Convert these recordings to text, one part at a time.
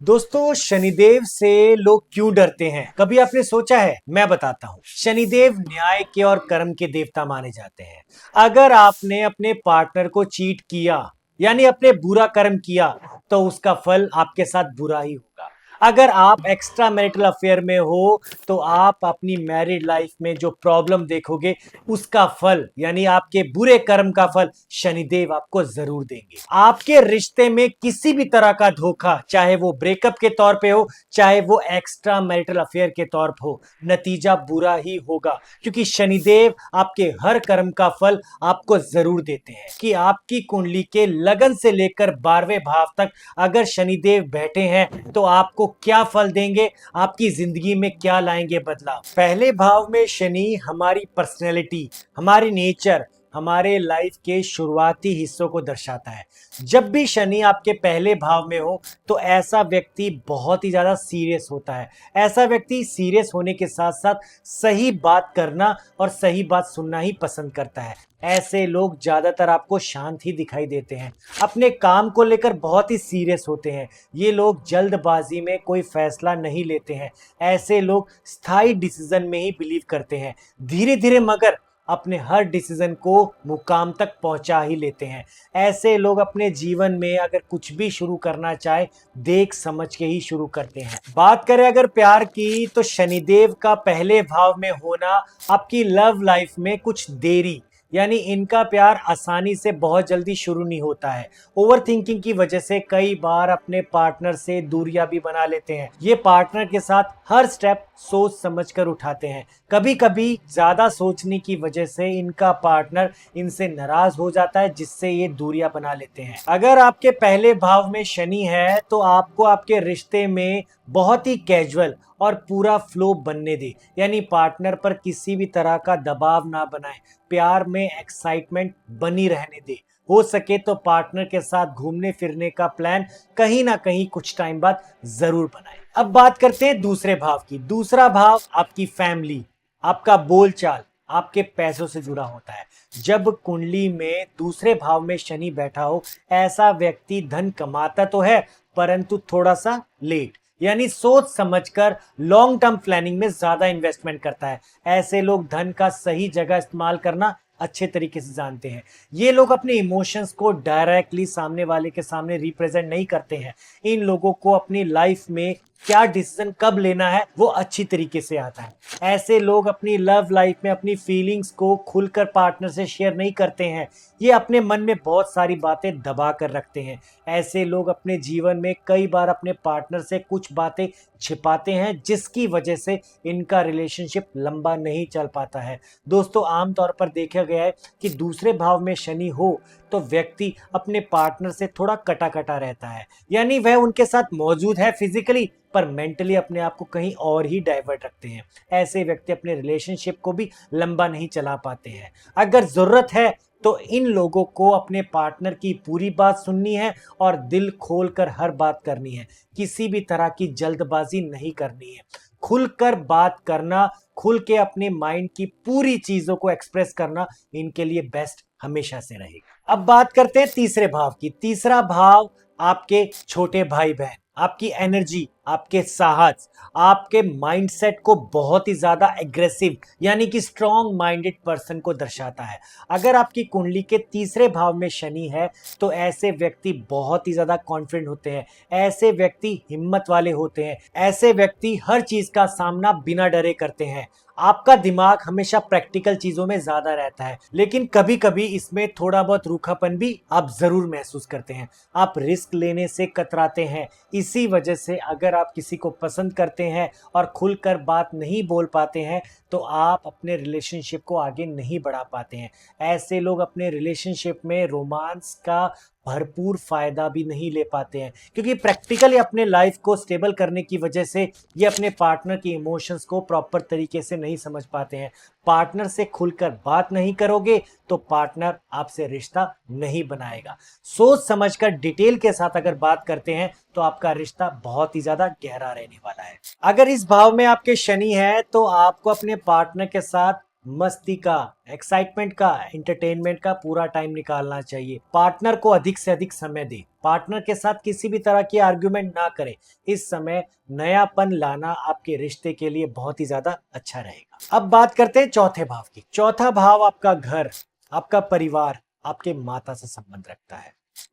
दोस्तों, शनिदेव से लोग क्यों डरते हैं? कभी आपने सोचा है? मैं बताता हूँ। शनिदेव न्याय के और कर्म के देवता माने जाते हैं। अगर आपने अपने पार्टनर को चीट किया, यानी अपने बुरा कर्म किया, तो उसका फल आपके साथ बुरा ही होगा। अगर आप एक्स्ट्रा मैरिटल अफेयर में हो, तो आप अपनी मैरिड लाइफ में जो प्रॉब्लम देखोगे, उसका फल यानी आपके बुरे कर्म का फल शनिदेव आपको जरूर देंगे। आपके रिश्ते में किसी भी तरह का धोखा, चाहे वो ब्रेकअप के तौर पे हो, चाहे वो एक्स्ट्रा मैरिटल अफेयर के तौर पे हो, नतीजा बुरा ही होगा, क्योंकि शनिदेव आपके हर कर्म का फल आपको जरूर देते हैं। कि आपकी कुंडली के लगन से लेकर 12वें भाव तक अगर शनिदेव बैठे हैं तो आपको क्या फल देंगे, आपकी जिंदगी में क्या लाएंगे बदलाव। पहले भाव में शनि हमारी पर्सनैलिटी, हमारी नेचर, हमारे लाइफ के शुरुआती हिस्सों को दर्शाता है। जब भी शनि आपके पहले भाव में हो, तो ऐसा व्यक्ति बहुत ही ज्यादा सीरियस होता है। ऐसा व्यक्ति सीरियस होने के साथ साथ सही बात करना और सही बात सुनना ही पसंद करता है। ऐसे लोग ज्यादातर आपको शांत ही दिखाई देते हैं। अपने काम को लेकर बहुत ही सीरियस होते हैं। ये लोग जल्दबाजी में कोई फैसला नहीं लेते हैं। ऐसे लोग स्थायी डिसीजन में ही बिलीव करते हैं। धीरे धीरे मगर अपने हर डिसीजन को मुकाम तक पहुंचा ही लेते हैं। ऐसे लोग अपने जीवन में अगर कुछ भी शुरू करना चाहे, देख समझ के ही शुरू करते हैं। बात करें अगर प्यार की, तो शनिदेव का पहले भाव में होना आपकी लव लाइफ में कुछ देरी, यानी इनका प्यार आसानी से बहुत जल्दी शुरू नहीं होता है। ओवर थिंकिंग की वजह से कई बार अपने पार्टनर से दूरियां भी बना लेते हैं। ये पार्टनर के साथ हर स्टेप सोच समझकर उठाते हैं। कभी कभी ज्यादा सोचने की वजह से इनका पार्टनर इनसे नाराज हो जाता है, जिससे ये दूरियां बना लेते हैं। अगर आपके पहले भाव में शनि है, तो आपको आपके रिश्ते में बहुत ही कैजुअल और पूरा फ्लो बनने दे, यानी पार्टनर पर किसी भी तरह का दबाव ना बनाए। प्यार में एक्साइटमेंट बनी रहने दे। हो सके तो पार्टनर के साथ घूमने फिरने का प्लान कहीं ना कहीं कुछ टाइम बाद जरूर बनाए। अब बात करते हैं दूसरे भाव की। दूसरा भाव आपकी फैमिली, आपका बोलचाल, आपके पैसों से जुड़ा होता है। जब कुंडली में दूसरे भाव में शनि बैठा हो, ऐसा व्यक्ति धन कमाता तो है, परंतु थोड़ा सा लेट, यानी सोच समझकर लॉन्ग टर्म प्लानिंग में ज्यादा इन्वेस्टमेंट करता है। ऐसे लोग धन का सही जगह इस्तेमाल करना अच्छे तरीके से जानते हैं। ये लोग अपने इमोशंस को डायरेक्टली सामने वाले के सामने रिप्रेजेंट नहीं करते हैं। इन लोगों को अपनी लाइफ में क्या डिसीजन कब लेना है वो अच्छी तरीके से आता है। ऐसे लोग अपनी लव लाइफ में अपनी फीलिंग्स को खुलकर पार्टनर से शेयर नहीं करते हैं। ये अपने मन में बहुत सारी बातें दबा कर रखते हैं। ऐसे लोग अपने जीवन में कई बार अपने पार्टनर से कुछ बातें छिपाते हैं, जिसकी वजह से इनका रिलेशनशिप लंबा नहीं चल पाता है। दोस्तों, आमतौर पर देखा गया है कि दूसरे भाव में शनि हो तो व्यक्ति अपने पार्टनर से थोड़ा कटा कटा रहता है, यानी वह उनके साथ मौजूद है फिजिकली, पर मेंटली अपने आप को कहीं और ही डाइवर्ट रखते हैं। ऐसे व्यक्ति अपने रिलेशनशिप को भी लंबा नहीं चला पाते हैं। अगर जरूरत है तो इन लोगों को अपने पार्टनर की पूरी बात सुननी है और दिल खोलकर हर बात करनी है। किसी भी तरह की जल्दबाजी नहीं करनी है। खुलकर बात करना, खुल के अपने माइंड की पूरी चीजों को एक्सप्रेस करना इनके लिए बेस्ट हमेशा से रहेगा। अब बात करते हैं तीसरे भाव की। तीसरा भाव आपके छोटे भाई बहन, आपकी एनर्जी, आपके साहस, आपके माइंडसेट को बहुत ही ज्यादा एग्रेसिव यानी कि स्ट्रॉन्ग माइंडेड पर्सन को दर्शाता है। अगर आपकी कुंडली के तीसरे भाव में शनि है, तो ऐसे व्यक्ति बहुत ही ज्यादा कॉन्फिडेंट होते हैं। ऐसे व्यक्ति हिम्मत वाले होते हैं। ऐसे व्यक्ति हर चीज का सामना बिना डरे करते हैं। आपका दिमाग हमेशा प्रैक्टिकल चीजों में ज्यादा रहता है, लेकिन कभी कभी इसमें थोड़ा बहुत रूखापन भी आप जरूर महसूस करते हैं। आप रिस्क लेने से कतराते हैं। इसी वजह से अगर आप किसी को पसंद करते हैं और खुलकर बात नहीं बोल पाते हैं, तो आप अपने रिलेशनशिप को आगे नहीं बढ़ा पाते हैं। ऐसे लोग अपने रिलेशनशिप में रोमांस का भरपूर फायदा भी नहीं ले पाते हैं, क्योंकि प्रैक्टिकली अपने लाइफ को स्टेबल करने की वजह से ये अपने पार्टनर की इमोशंस को प्रॉपर तरीके से नहीं समझ पाते हैं। पार्टनर से खुलकर बात नहीं करोगे तो पार्टनर आपसे रिश्ता नहीं बनाएगा। सोच समझकर डिटेल के साथ अगर बात करते हैं तो आपका रिश्ता बहुत ही ज्यादा गहरा रहने वाला है। अगर इस भाव में आपके शनि है, तो आपको अपने पार्टनर के साथ मस्ती का, एक्साइटमेंट का, एंटरटेनमेंट का पूरा टाइम निकालना चाहिए। पार्टनर को अधिक से अधिक समय दे, पार्टनर के साथ किसी भी तरह की आर्ग्यूमेंट ना करें। इस समय नयापन लाना आपके रिश्ते के लिए बहुत ही ज्यादा अच्छा रहेगा। अब बात करते हैं चौथे भाव की। चौथा भाव आपका घर, आपका परिवार, आपके माता से संबंध रखता है।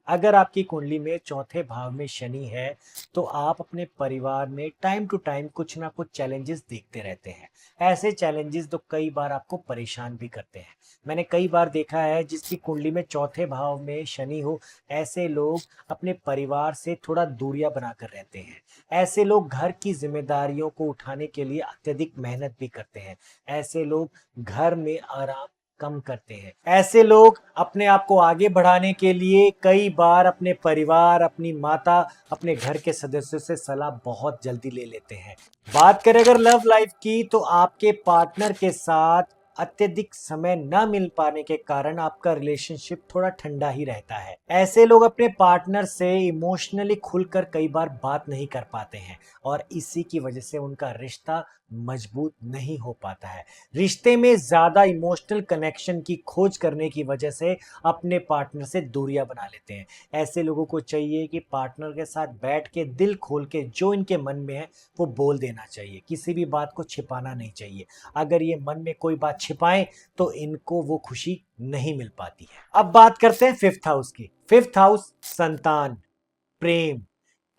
अगर आपकी कुंडली में चौथे भाव में शनि है तो आप अपने परिवार में टाइम टू टाइम कुछ ना कुछ चैलेंजेस देखते रहते हैं। ऐसे चैलेंजेस तो कई बार आपको परेशान भी करते हैं। मैंने कई बार देखा है जिसकी कुंडली में चौथे भाव में शनि हो, ऐसे लोग अपने परिवार से थोड़ा दूरियां बनाकर रहते हैं। ऐसे लोग घर की जिम्मेदारियों को उठाने के लिए अत्यधिक मेहनत भी करते हैं। ऐसे लोग घर में आराम कम करते हैं। ऐसे लोग अपने आप को आगे बढ़ाने के लिए कई बार अपने परिवार, अपनी माता, अपने घर के सदस्यों से सलाह बहुत जल्दी ले लेते हैं। बात करें अगर लव लाइफ की तो आपके पार्टनर के साथ अत्यधिक समय न मिल पाने के कारण आपका रिलेशनशिप थोड़ा ठंडा ही रहता है। ऐसे लोग अपने पार्टनर से इमोशनली खुलकर कई बार बात नहीं कर पाते हैं और इसी की वजह से उनका रिश्ता मजबूत नहीं हो पाता है। रिश्ते में ज्यादा इमोशनल कनेक्शन की खोज करने की वजह से अपने पार्टनर से दूरियां बना लेते हैं। ऐसे लोगों को चाहिए कि पार्टनर के साथ बैठ के दिल खोल के जो इनके मन में है वो बोल देना चाहिए। किसी भी बात को छिपाना नहीं चाहिए। अगर ये मन में कोई बात छिपाएं तो इनको वो खुशी नहीं मिल पाती है। अब बात करते हैं फिफ्थ हाउस की। फिफ्थ हाउस संतान, प्रेम,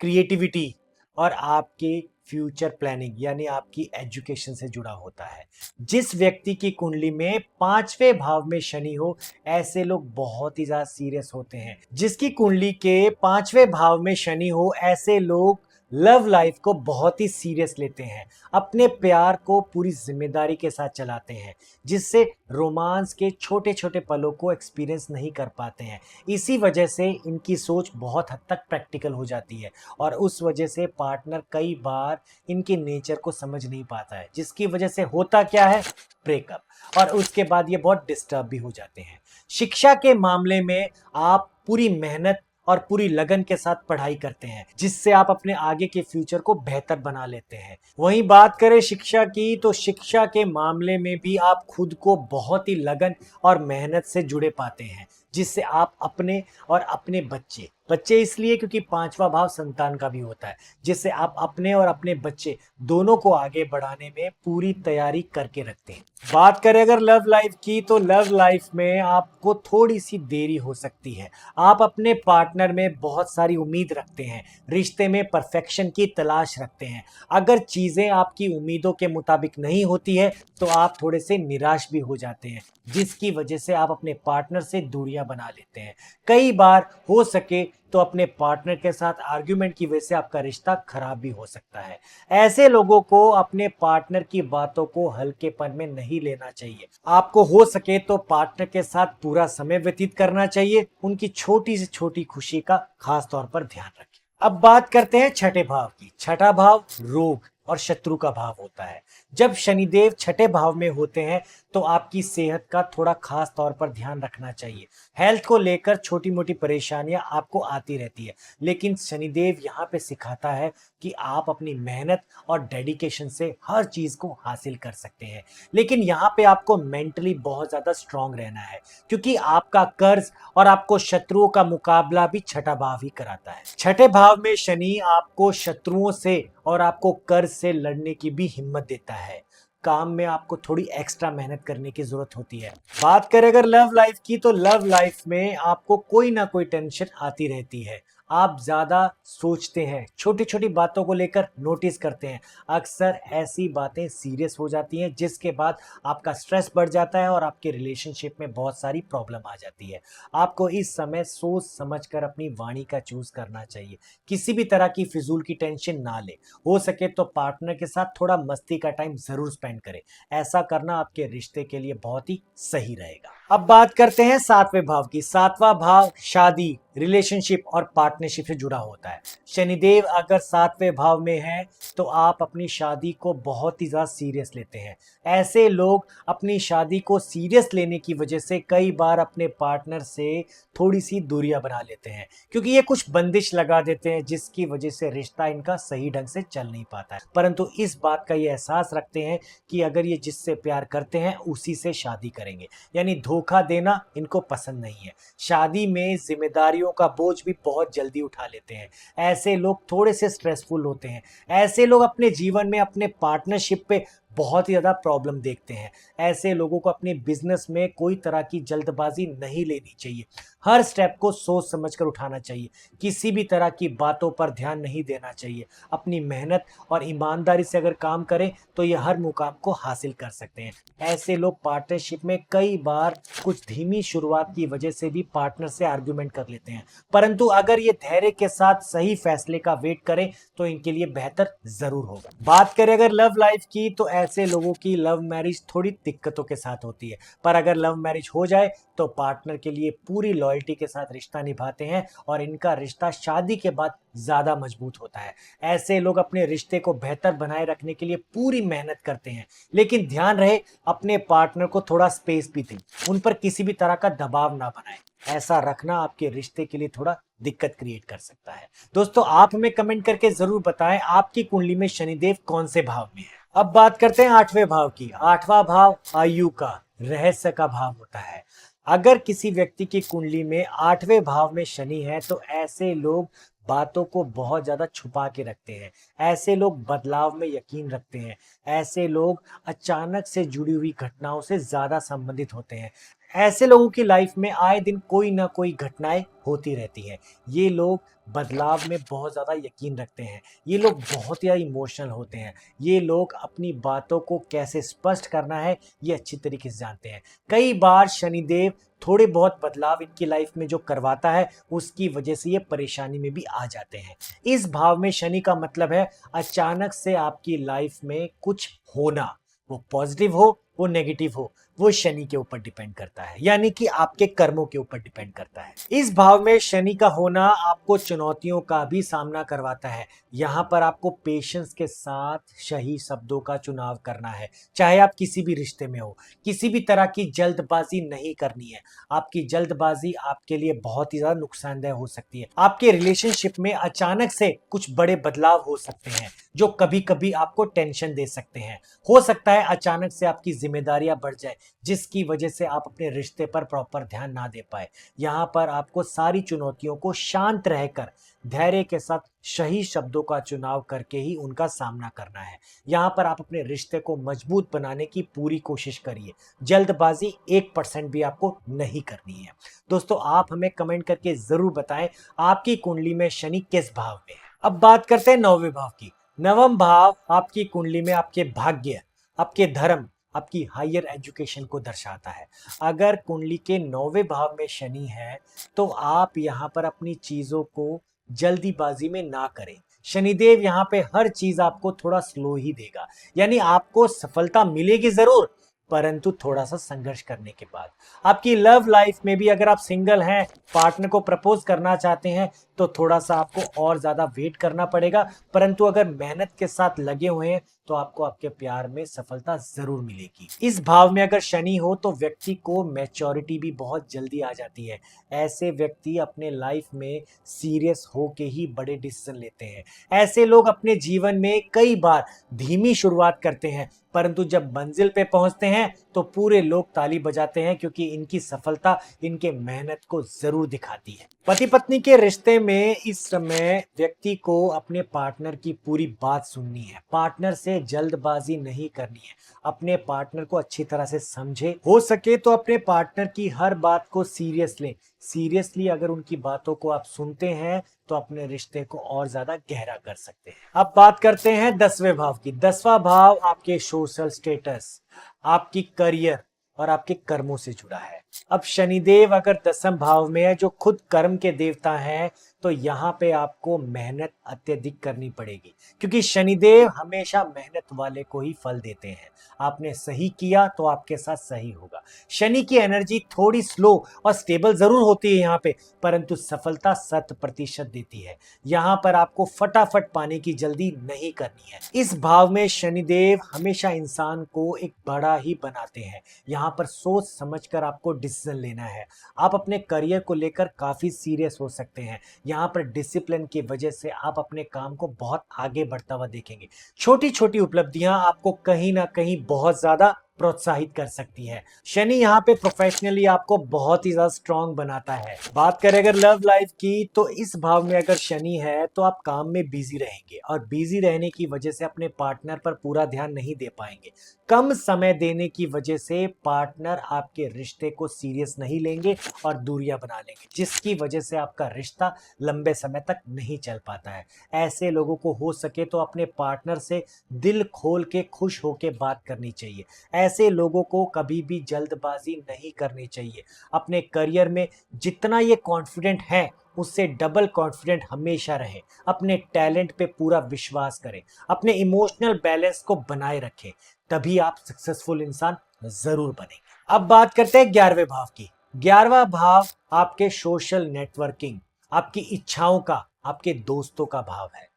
क्रिएटिविटी और आपके फ्यूचर प्लानिंग यानी आपकी एजुकेशन से जुड़ा होता है। जिस व्यक्ति की कुंडली में पांचवें भाव में शनि हो, ऐसे लोग बहुत ही ज्यादा सीरियस होते हैं। जिसकी कुंडली के पांचवें भाव में शनि हो, ऐसे लोग लव लाइफ को बहुत ही सीरियस लेते हैं। अपने प्यार को पूरी जिम्मेदारी के साथ चलाते हैं, जिससे रोमांस के छोटे छोटे पलों को एक्सपीरियंस नहीं कर पाते हैं। इसी वजह से इनकी सोच बहुत हद तक प्रैक्टिकल हो जाती है और उस वजह से पार्टनर कई बार इनके नेचर को समझ नहीं पाता है, जिसकी वजह से होता क्या है, ब्रेकअप। और उसके बाद ये बहुत डिस्टर्ब भी हो जाते हैं। शिक्षा के मामले में आप पूरी मेहनत और पूरी लगन के साथ पढ़ाई करते हैं, जिससे आप अपने आगे के फ्यूचर को बेहतर बना लेते हैं। वहीं बात करें शिक्षा की तो शिक्षा के मामले में भी आप खुद को बहुत ही लगन और मेहनत से जुड़े पाते हैं, जिससे आप अपने और अपने बच्चे बच्चे इसलिए क्योंकि पांचवा भाव संतान का भी होता है, जिससे आप अपने और अपने बच्चे दोनों को आगे बढ़ाने में पूरी तैयारी करके रखते हैं। बात करें अगर लव लाइफ की तो लव लाइफ में आपको थोड़ी सी देरी हो सकती है। आप अपने पार्टनर में बहुत सारी उम्मीद रखते हैं, रिश्ते में परफेक्शन की तलाश रखते हैं। अगर चीजें आपकी उम्मीदों के मुताबिक नहीं होती है तो आप थोड़े से निराश भी हो जाते हैं, जिसकी वजह से आप अपने पार्टनर से दूरियां बना लेते हैं। कई बार हो सके तो अपने पार्टनर के साथ आर्ग्यूमेंट की वजह से आपका रिश्ता खराब भी हो सकता है। ऐसे लोगों को अपने पार्टनर की बातों को हल्केपन में नहीं लेना चाहिए। आपको हो सके तो पार्टनर के साथ पूरा समय व्यतीत करना चाहिए। उनकी छोटी से छोटी खुशी का खास तौर पर ध्यान रखें। अब बात करते हैं छठे भाव की। छठा भाव रोग और शत्रु का भाव होता है। जब शनिदेव छठे भाव में होते हैं तो आपकी सेहत का थोड़ा खास तौर पर ध्यान रखना चाहिए। हेल्थ को लेकर छोटी मोटी परेशानियां आपको आती रहती है, लेकिन शनिदेव यहाँ पे सिखाता है कि आप अपनी मेहनत और डेडिकेशन से हर चीज को हासिल कर सकते हैं। लेकिन यहाँ पे आपको मेंटली बहुत ज्यादा स्ट्रांग रहना है, क्योंकि आपका कर्ज और आपको शत्रुओं का मुकाबला भी छठा भाव ही कराता है। छठे भाव में शनि आपको शत्रुओं से और आपको कर्ज से लड़ने की भी हिम्मत देता है। काम में आपको थोड़ी एक्स्ट्रा मेहनत करने की जरूरत होती है। बात करें अगर लव लाइफ की तो लव लाइफ में आपको कोई ना कोई टेंशन आती रहती है। आप ज्यादा सोचते हैं, छोटी छोटी बातों को लेकर नोटिस करते हैं। अक्सर ऐसी बातें सीरियस हो जाती हैं, जिसके बाद आपका स्ट्रेस बढ़ जाता है और आपके रिलेशनशिप में बहुत सारी प्रॉब्लम आ जाती है। आपको इस समय सोच समझकर अपनी वाणी का चूज करना चाहिए। किसी भी तरह की फिजूल की टेंशन ना ले। हो सके तो पार्टनर के साथ थोड़ा मस्ती का टाइम जरूर स्पेंड करें। ऐसा करना आपके रिश्ते के लिए बहुत ही सही रहेगा। अब बात करते हैं सातवें भाव की। सातवां भाव शादी, रिलेशनशिप और पार्टनरशिप से जुड़ा होता है। शनिदेव अगर सातवें भाव में है तो आप अपनी शादी को बहुत ही ज्यादा सीरियस लेते हैं। ऐसे लोग अपनी शादी को सीरियस लेने की वजह से कई बार अपने पार्टनर से थोड़ी सी दूरियां बना लेते हैं, क्योंकि ये कुछ बंदिश लगा देते हैं जिसकी वजह से रिश्ता इनका सही ढंग से चल नहीं पाता है। परंतु इस बात का ये एहसास रखते हैं कि अगर ये जिससे प्यार करते हैं उसी से शादी करेंगे, यानी धोखा देना इनको पसंद नहीं है। शादी में जिम्मेदारियों का बोझ भी बहुत जल्दी उठा लेते हैं। ऐसे लोग थोड़े से स्ट्रेसफुल होते हैं। ऐसे लोग अपने जीवन में अपने पार्टनरशिप पे बहुत ही ज्यादा प्रॉब्लम देखते हैं। ऐसे लोगों को अपने बिजनेस में कोई तरह की जल्दबाजी नहीं लेनी चाहिए। हर स्टेप को सोच समझकर उठाना चाहिए। किसी भी तरह की बातों पर ध्यान नहीं देना चाहिए। अपनी मेहनत और ईमानदारी से अगर काम करें तो ये हर मुकाम को हासिल कर सकते हैं। ऐसे लोग पार्टनरशिप में कई बार कुछ धीमी शुरुआत की वजह से भी पार्टनर से आर्ग्यूमेंट कर लेते हैं, परंतु अगर ये धैर्य के साथ सही फैसले का वेट करें तो इनके लिए बेहतर जरूर होगा। बात करें अगर लव लाइफ की, तो ऐसे लोगों की लव मैरिज थोड़ी दिक्कतों के साथ होती है, पर अगर लव मैरिज हो जाए तो पार्टनर के लिए पूरी लॉयल्टी के साथ रिश्ता निभाते हैं और इनका रिश्ता शादी के बाद ज्यादा मजबूत होता है। ऐसे लोग अपने रिश्ते को बेहतर बनाए रखने के लिए पूरी मेहनत करते हैं, लेकिन ध्यान रहे अपने पार्टनर को थोड़ा स्पेस भी दें, उन पर किसी भी तरह का दबाव ना बनाएं। ऐसा रखना आपके रिश्ते के लिए थोड़ा दिक्कत क्रिएट कर सकता है। दोस्तों, आप हमें कमेंट करके जरूर बताएं आपकी कुंडली में शनिदेव कौन से भाव में है। अब बात करते हैं आठवें भाव की। आठवां भाव आयु का, रहस्य का भाव होता है। अगर किसी व्यक्ति की कुंडली में आठवें भाव में शनि है तो ऐसे लोग बातों को बहुत ज्यादा छुपा के रखते हैं। ऐसे लोग बदलाव में यकीन रखते हैं। ऐसे लोग अचानक से जुड़ी हुई घटनाओं से ज्यादा संबंधित होते हैं। ऐसे लोगों की लाइफ में आए दिन कोई ना कोई घटनाएं होती रहती हैं। ये लोग बदलाव में बहुत ज़्यादा यकीन रखते हैं। ये लोग बहुत ही इमोशनल होते हैं। ये लोग अपनी बातों को कैसे स्पष्ट करना है ये अच्छी तरीके से जानते हैं। कई बार शनिदेव थोड़े बहुत बदलाव इनकी लाइफ में जो करवाता है उसकी वजह से ये परेशानी में भी आ जाते हैं। इस भाव में शनि का मतलब है अचानक से आपकी लाइफ में कुछ होना, वो पॉजिटिव हो वो नेगेटिव हो, वो शनि के ऊपर डिपेंड करता है, यानी कि आपके कर्मों के ऊपर डिपेंड करता है। इस भाव में शनि का होना आपको चुनौतियों का भी सामना करवाता है। यहाँ पर आपको पेशेंस के साथ सही शब्दों का चुनाव करना है। चाहे आप किसी भी रिश्ते में हो, किसी भी तरह की जल्दबाजी नहीं करनी है। आपकी जल्दबाजी आपके लिए बहुत ही ज्यादा नुकसानदेह हो सकती है। आपके रिलेशनशिप में अचानक से कुछ बड़े बदलाव हो सकते हैं जो कभी कभी आपको टेंशन दे सकते हैं। हो सकता है अचानक से आपकी जिम्मेदारियां बढ़ जाए जिसकी वजह से आप अपने रिश्ते पर प्रॉपर ध्यान ना दे पाए। यहाँ पर आपको सारी चुनौतियों को शांत रहकर धैर्य के साथ सही शब्दों का चुनाव करके ही उनका सामना करना है। यहाँ पर आप अपने रिश्ते को मजबूत बनाने की पूरी कोशिश करिए। जल्दबाजी 1% भी आपको नहीं करनी है। दोस्तों, आप हमें कमेंट करके जरूर बताएं आपकी कुंडली में शनि किस भाव में है। अब बात करते हैं नौवें भाव की। नवम भाव आपकी कुंडली में आपके भाग्य, आपके धर्म, आपकी हायर एजुकेशन को दर्शाता है। अगर कुंडली के नौवें भाव में शनि है तो आप यहाँ पर अपनी चीजों को जल्दीबाजी में ना करें। शनिदेव यहाँ पे हर चीज आपको थोड़ा स्लो ही देगा, यानी आपको सफलता मिलेगी जरूर, परंतु थोड़ा सा संघर्ष करने के बाद। आपकी लव लाइफ में भी अगर आप सिंगल हैं, पार्टनर को प्रपोज करना चाहते हैं तो थोड़ा सा आपको और ज्यादा वेट करना पड़ेगा, परंतु अगर मेहनत के साथ लगे हुए हैं तो आपको आपके प्यार में सफलता जरूर मिलेगी। इस भाव में अगर शनि हो तो व्यक्ति को मैच्योरिटी भी बहुत जल्दी आ जाती है। ऐसे व्यक्ति अपने लाइफ में सीरियस होके ही बड़े डिसीजन लेते हैं। ऐसे लोग अपने जीवन में कई बार धीमी शुरुआत करते हैं, परंतु जब मंजिल पे पहुंचते हैं तो पूरे लोग ताली बजाते हैं, क्योंकि इनकी सफलता इनके मेहनत को जरूर दिखाती है। पति पत्नी के रिश्ते में इस समय व्यक्ति को अपने पार्टनर की पूरी बात सुननी है। पार्टनर से जल्दबाजी नहीं करनी है। अपने पार्टनर को अच्छी तरह से समझे। हो सके तो अपने पार्टनर की हर बात को सीरियस लें। सीरियसली अगर उनकी बातों को आप सुनते हैं तो अपने रिश्ते को और ज्यादा गहरा कर सकते हैं। अब बात करते हैं 10वें भाव की। 10वां भाव आपके सोशल स्टेटस, आपकी करियर और आपके कर्मों से जुड़ा है। अब शनिदेव अगर 10वें भाव में है जो खुद कर्म के देवता हैं, तो यहाँ पे आपको मेहनत अत्यधिक करनी पड़ेगी, क्योंकि शनिदेव हमेशा मेहनत वाले को ही फल देते हैं। आपने सही किया तो आपके साथ सही होगा। शनि की एनर्जी थोड़ी स्लो और स्टेबल जरूर होती है यहाँ पे, परंतु सफलता 100% देती है। यहाँ पर आपको फटाफट पाने की जल्दी नहीं करनी है। इस भाव में शनिदेव हमेशा इंसान को एक बड़ा ही बनाते हैं। यहाँ पर सोच समझकर आपको डिसीजन लेना है। आप अपने करियर को लेकर काफी सीरियस हो सकते हैं। यहाँ पर डिसिप्लिन की वजह से आप अपने काम को बहुत आगे बढ़ता हुआ देखेंगे। छोटी छोटी उपलब्धियां आपको कहीं ना कहीं बहुत ज्यादा प्रोत्साहित कर सकती है। शनि यहाँ पे प्रोफेशनली आपको बहुत ही ज्यादा स्ट्रांग बनाता है। बात करें अगर लव लाइफ की, तो इस भाव में अगर शनि है तो आप काम में बिजी रहेंगे और बिजी रहने की वजह से अपने पार्टनर पर पूरा ध्यान नहीं दे पाएंगे। कम समय देने की वजह से पार्टनर आपके रिश्ते को सीरियस नहीं लेंगे और दूरियां बना लेंगे, जिसकी वजह से आपका रिश्ता लंबे समय तक नहीं चल पाता है। ऐसे लोगों को हो सके तो अपने पार्टनर से दिल खोल के खुश होके बात करनी चाहिए। ऐसे लोगों को कभी भी जल्दबाजी नहीं करनी चाहिए। अपने करियर में जितना ये कॉन्फिडेंट है उससे डबल कॉन्फिडेंट हमेशा रहे। अपने टैलेंट पे पूरा विश्वास करें। अपने इमोशनल बैलेंस को बनाए रखें, तभी आप सक्सेसफुल इंसान जरूर बनेंगे। अब बात करते हैं 11वें भाव की। 11वां भाव आपके सोशल नेटवर्किंग, आपकी इच्छाओं का, आपके दोस्तों का भाव है।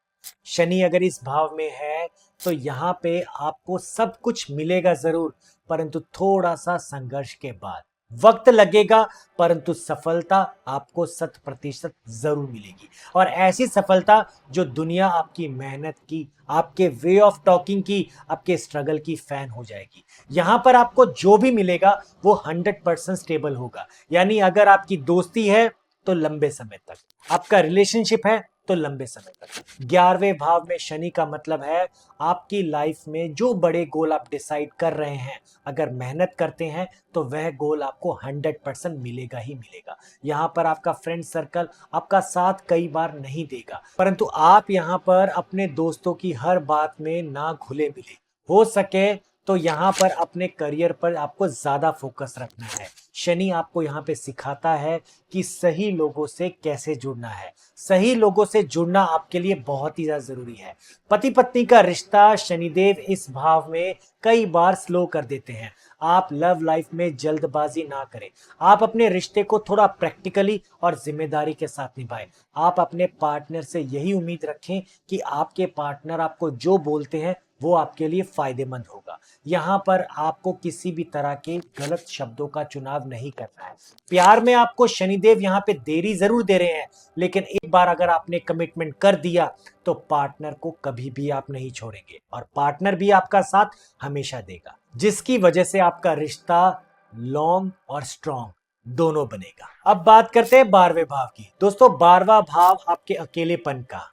शनि अगर इस भाव में है तो यहाँ पे आपको सब कुछ मिलेगा जरूर, परंतु थोड़ा सा संघर्ष के बाद वक्त लगेगा, परंतु सफलता आपको 100% जरूर मिलेगी। और ऐसी सफलता जो दुनिया आपकी मेहनत की, आपके वे ऑफ टॉकिंग की, आपके स्ट्रगल की फैन हो जाएगी। यहाँ पर आपको जो भी मिलेगा वो 100% स्टेबल होगा। यानी अगर आपकी दोस्ती है तो लंबे समय तक, आपका रिलेशनशिप है तो लंबे समय तक। 11वें भाव में शनि का मतलब है आपकी लाइफ में जो बड़े गोल आप डिसाइड कर रहे हैं, अगर मेहनत करते हैं तो वह गोल आपको 100% मिलेगा ही मिलेगा। यहाँ पर आपका फ्रेंड सर्कल आपका साथ कई बार नहीं देगा, परंतु आप यहाँ पर अपने दोस्तों की हर बात में ना घुले मिले। हो सके तो यहाँ पर अपने करियर पर आपको ज्यादा फोकस रखना है। शनि आपको यहाँ पे सिखाता है कि सही लोगों से कैसे जुड़ना है। सही लोगों से जुड़ना आपके लिए बहुत ही ज्यादा जरूरी है। पति पत्नी का रिश्ता शनिदेव इस भाव में कई बार स्लो कर देते हैं। आप लव लाइफ में जल्दबाजी ना करें। आप अपने रिश्ते को थोड़ा प्रैक्टिकली और जिम्मेदारी के साथ निभाएं। आप अपने पार्टनर से यही उम्मीद रखें कि आपके पार्टनर आपको जो बोलते हैं वो आपके लिए फायदेमंद होगा। यहाँ पर आपको किसी भी तरह के गलत शब्दों का चुनाव नहीं करना है। प्यार में आपको शनिदेव यहाँ पे देरी जरूर दे रहे हैं, लेकिन एक बार अगर आपने कमिटमेंट कर दिया तो पार्टनर को कभी भी आप नहीं छोड़ेंगे और पार्टनर भी आपका साथ हमेशा देगा, जिसकी वजह से आपका रिश्ता लॉन्ग और स्ट्रॉन्ग दोनों बनेगा। अब बात करते हैं 12वें भाव की। दोस्तों 12वां भाव आपके अकेलेपन का,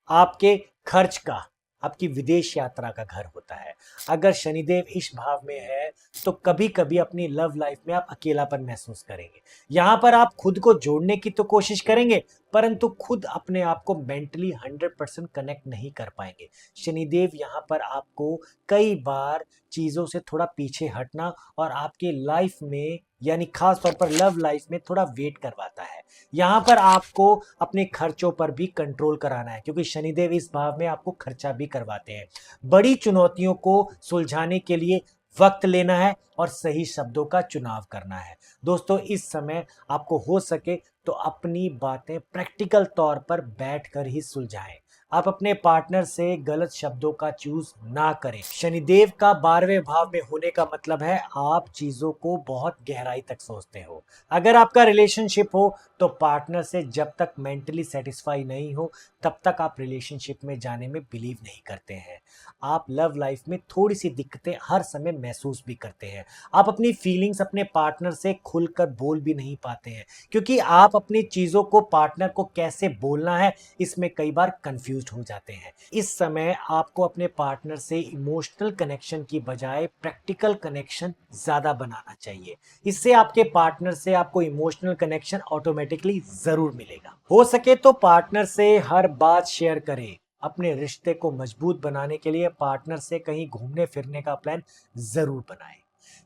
आपके खर्च का, आपकी विदेश यात्रा का घर होता है। अगर शनिदेव इस भाव में है तो कभी कभी अपनी लव लाइफ में आप अकेलापन महसूस करेंगे। यहाँ पर आप खुद को जोड़ने की तो कोशिश करेंगे, परंतु खुद अपने आप को मेंटली 100% कनेक्ट नहीं कर पाएंगे। शनिदेव यहाँ पर आपको कई बार चीजों से थोड़ा पीछे हटना और आपके लाइफ में यानी खास तौर पर लव लाइफ में थोड़ा वेट करवाता है। यहाँ पर आपको अपने खर्चों पर भी कंट्रोल कराना है, क्योंकि शनिदेव इस भाव में आपको खर्चा भी करवाते हैं। बड़ी चुनौतियों को सुलझाने के लिए वक्त लेना है और सही शब्दों का चुनाव करना है। दोस्तों इस समय आपको हो सके तो अपनी बातें प्रैक्टिकल तौर पर बैठकर ही सुलझाएं। आप अपने पार्टनर से गलत शब्दों का चूज ना करें। शनिदेव का 12वें भाव में होने का मतलब है आप चीजों को बहुत गहराई तक सोचते हो। अगर आपका रिलेशनशिप हो तो पार्टनर से जब तक मेंटली सेटिस्फाई नहीं हो तब तक आप रिलेशनशिप में जाने में बिलीव नहीं करते हैं। आप लव लाइफ में थोड़ी सी दिक्कतें हर समय महसूस भी करते हैं। आप अपनी फीलिंग्स अपने पार्टनर से खुलकर बोल भी नहीं पाते हैं, क्योंकि आप अपनी चीजों को पार्टनर को कैसे बोलना है इसमें कई बार कंफ्यूज हो जाते हैं। इस समय आपको अपने पार्टनर से इमोशनल कनेक्शन की बजाय प्रैक्टिकल कनेक्शन ज्यादा बनाना चाहिए। इससे आपके पार्टनर से आपको इमोशनल कनेक्शन ऑटोमेटिकली जरूर मिलेगा। हो सके तो पार्टनर से हर बात शेयर करें। अपने रिश्ते को मजबूत बनाने के लिए पार्टनर से कहीं घूमने फिरने का प्लान जरूर बनाएं।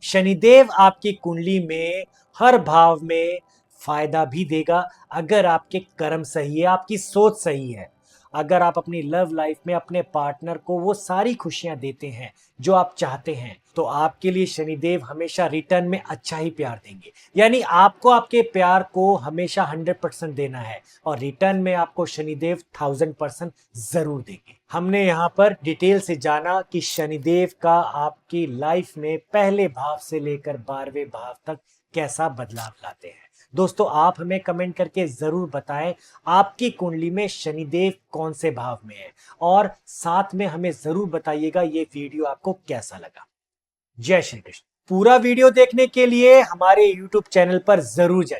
शनिदेव आपकी कुंडली में हर भाव में फायदा भी देगा अगर आपके कर्म सही है, आपकी सोच सही है। अगर आप अपनी लव लाइफ में अपने पार्टनर को वो सारी खुशियां देते हैं जो आप चाहते हैं, तो आपके लिए शनिदेव हमेशा रिटर्न में अच्छा ही प्यार देंगे। यानी आपको आपके प्यार को हमेशा 100% देना है और रिटर्न में आपको शनिदेव 1000% जरूर देंगे। हमने यहाँ पर डिटेल से जाना कि शनिदेव का आपकी लाइफ में पहले भाव से लेकर 12वें भाव तक कैसा बदलाव लाते हैं। दोस्तों, आप हमें कमेंट करके जरूर बताएं आपकी कुंडली में शनिदेव कौन से भाव में है, और साथ में हमें जरूर बताइएगा ये वीडियो आपको कैसा लगा। जय श्री कृष्ण। पूरा वीडियो देखने के लिए हमारे YouTube चैनल पर जरूर जाइए।